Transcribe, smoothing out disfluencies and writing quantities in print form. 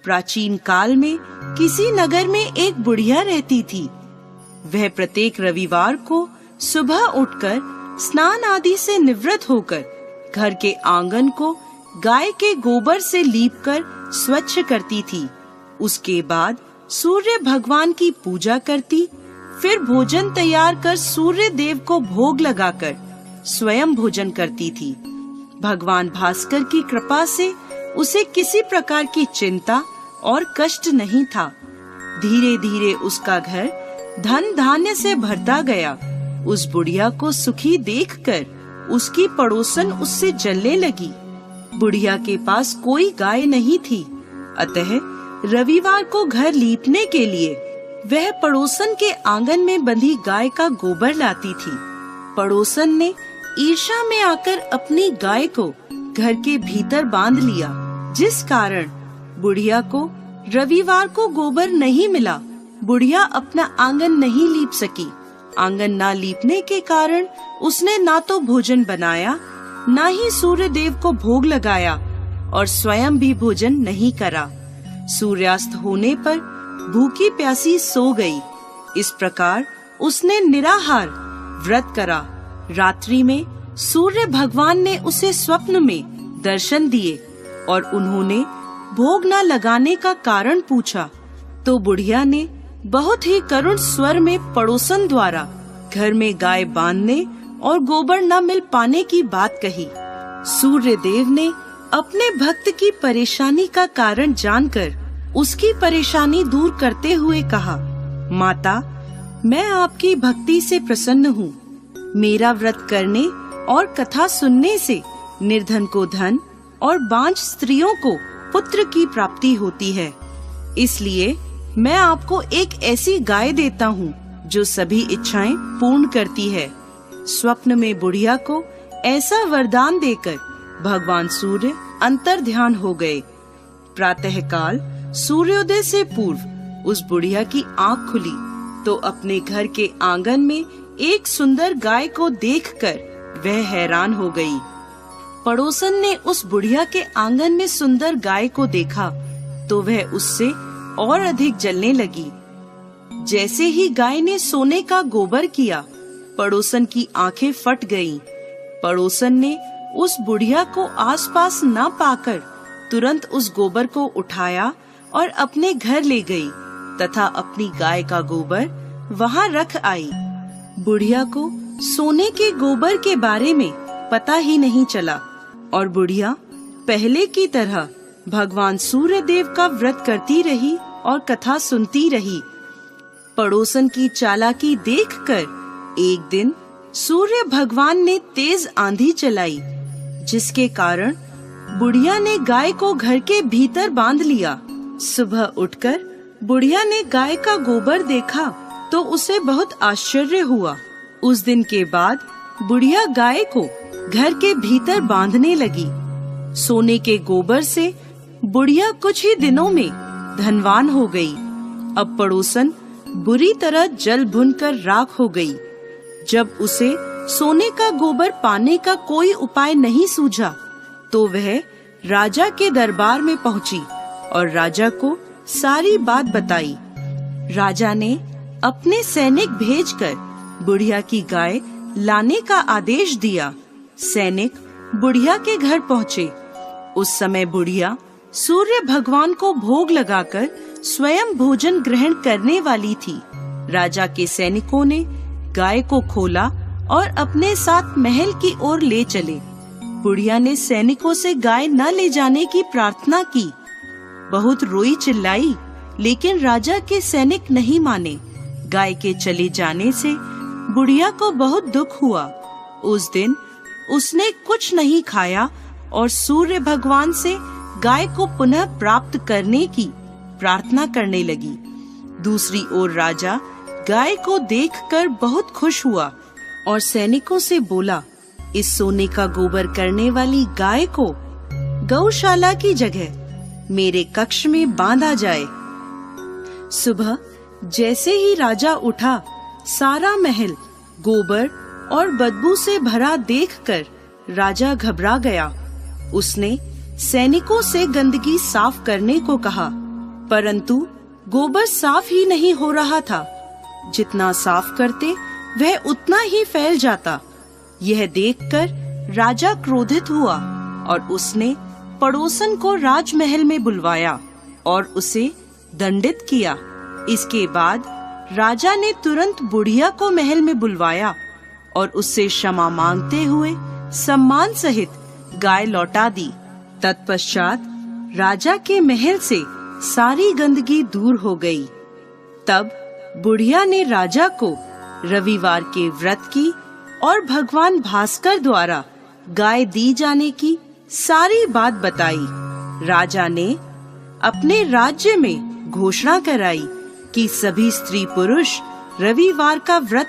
प्राचीन काल में किसी नगर में एक बुढ़िया रहती थी। वह प्रत्येक रविवार को सुबह उठकर स्नान आदि से निवृत्त होकर घर के आंगन को गाय के गोबर से लीपकर स्वच्छ करती थी। उसके बाद सूर्य भगवान की पूजा करती, फिर भोजन तैयार कर सूर्य देव को भोग लगाकर स्वयं भोजन करती थी। भगवान भास्कर की कृपा से उसे किसी प्रकार की चिंता और कष्ट नहीं था। धीरे धीरे उसका घर धन धान्य से भरता गया। उस बुढ़िया को सुखी देखकर उसकी पड़ोसन उससे जलने लगी। बुढ़िया के पास कोई गाय नहीं थी, अतः रविवार को घर लीपने के लिए वह पड़ोसन के आंगन में बंधी गाय का गोबर लाती थी। पड़ोसन ने ईर्ष्या में आकर अपनी गाय को घर के भीतर बांध लिया, जिस कारण बुढ़िया को रविवार को गोबर नहीं मिला। बुढ़िया अपना आंगन नहीं लीप सकी। आंगन ना लीपने के कारण उसने ना तो भोजन बनाया, ना ही सूर्य देव को भोग लगाया और स्वयं भी भोजन नहीं करा। सूर्यास्त होने पर भूखी प्यासी सो गई। इस प्रकार उसने निराहार व्रत करा। रात्रि में सूर्य भगवान ने उसे स्वप्न में दर्शन दिए और उन्होंने भोग न लगाने का कारण पूछा, तो बुढ़िया ने बहुत ही करुण स्वर में पड़ोसन द्वारा घर में गाय बांधने और गोबर न मिल पाने की बात कही। सूर्य देव ने अपने भक्त की परेशानी का कारण जानकर उसकी परेशानी दूर करते हुए कहा, माता, मैं आपकी भक्ति से प्रसन्न हूँ। मेरा व्रत करने और कथा सुनने से निर्धन को धन और बांझ स्त्रियों को पुत्र की प्राप्ति होती है। इसलिए मैं आपको एक ऐसी गाय देता हूँ जो सभी इच्छाएं पूर्ण करती है। स्वप्न में बुढ़िया को ऐसा वरदान देकर भगवान सूर्य अंतर ध्यान हो गए। प्रातः काल सूर्योदय से पूर्व उस बुढ़िया की आँख खुली तो अपने घर के आंगन में एक सुंदर गाय को देखकर वह हैरान हो गई। पड़ोसन ने उस बुढ़िया के आंगन में सुंदर गाय को देखा तो वह उससे और अधिक जलने लगी। जैसे ही गाय ने सोने का गोबर किया, पड़ोसन की आंखें फट गईं। पड़ोसन ने उस बुढ़िया को आसपास न पाकर तुरंत उस गोबर को उठाया और अपने घर ले गई तथा अपनी गाय का गोबर वहां रख आई। बुढ़िया को सोने के गोबर के बारे में पता ही नहीं चला और बुढ़िया पहले की तरह भगवान सूर्य देव का व्रत करती रही और कथा सुनती रही। पड़ोसन की चालाकी देखकर एक दिन सूर्य भगवान ने तेज आंधी चलाई, जिसके कारण बुढ़िया ने गाय को घर के भीतर बांध लिया। सुबह उठकर बुढ़िया ने गाय का गोबर देखा तो उसे बहुत आश्चर्य हुआ। उस दिन के बाद बुढ़िया गाय को घर के भीतर बांधने लगी। सोने के गोबर से बुढ़िया कुछ ही दिनों में धनवान हो गई। अब पड़ोसन बुरी तरह जल भुनकर राख हो गई। जब उसे सोने का गोबर पाने का कोई उपाय नहीं सूझा तो वह राजा के दरबार में पहुंची और राजा को सारी बात बताई। राजा ने अपने सैनिक भेजकर बुढ़िया की गाय लाने का आदेश दिया। सैनिक बुढ़िया के घर पहुँचे। उस समय बुढ़िया सूर्य भगवान को भोग लगाकर स्वयं भोजन ग्रहण करने वाली थी। राजा के सैनिकों ने गाय को खोला और अपने साथ महल की ओर ले चले। बुढ़िया ने सैनिकों से गाय न ले जाने की प्रार्थना की। बहुत रोई चिल्लाई, लेकिन राजा के सैनिक नहीं माने। गाय के चले जाने से बुढ़िया को बहुत दुख हुआ। उस दिन उसने कुछ नहीं खाया और सूर्य भगवान से गाय को पुनः प्राप्त करने की प्रार्थना करने लगी। दूसरी ओर राजा गाय को देखकर बहुत खुश हुआ और सैनिकों से बोला, इस सोने का गोबर करने वाली गाय को गौशाला की जगह मेरे कक्ष में बांधा जाए। सुबह जैसे ही राजा उठा, सारा महल गोबर और बदबू से भरा देखकर राजा घबरा गया। उसने सैनिकों से गंदगी साफ करने को कहा परंतु गोबर साफ ही नहीं हो रहा था। जितना साफ करते वह उतना ही फैल जाता। यह देखकर राजा क्रोधित हुआ और उसने पड़ोसन को राजमहल में बुलवाया और उसे दंडित किया। इसके बाद राजा ने तुरंत बुढ़िया को महल में बुलवाया और उससे क्षमा मांगते हुए सम्मान सहित गाय लौटा दी। तत्पश्चात राजा के महल से सारी गंदगी दूर हो गई। तब बुढ़िया ने राजा को रविवार के व्रत की और भगवान भास्कर द्वारा गाय दी जाने की सारी बात बताई। राजा ने अपने राज्य में घोषणा कराई कि सभी स्त्री पुरुष रविवार का व्रत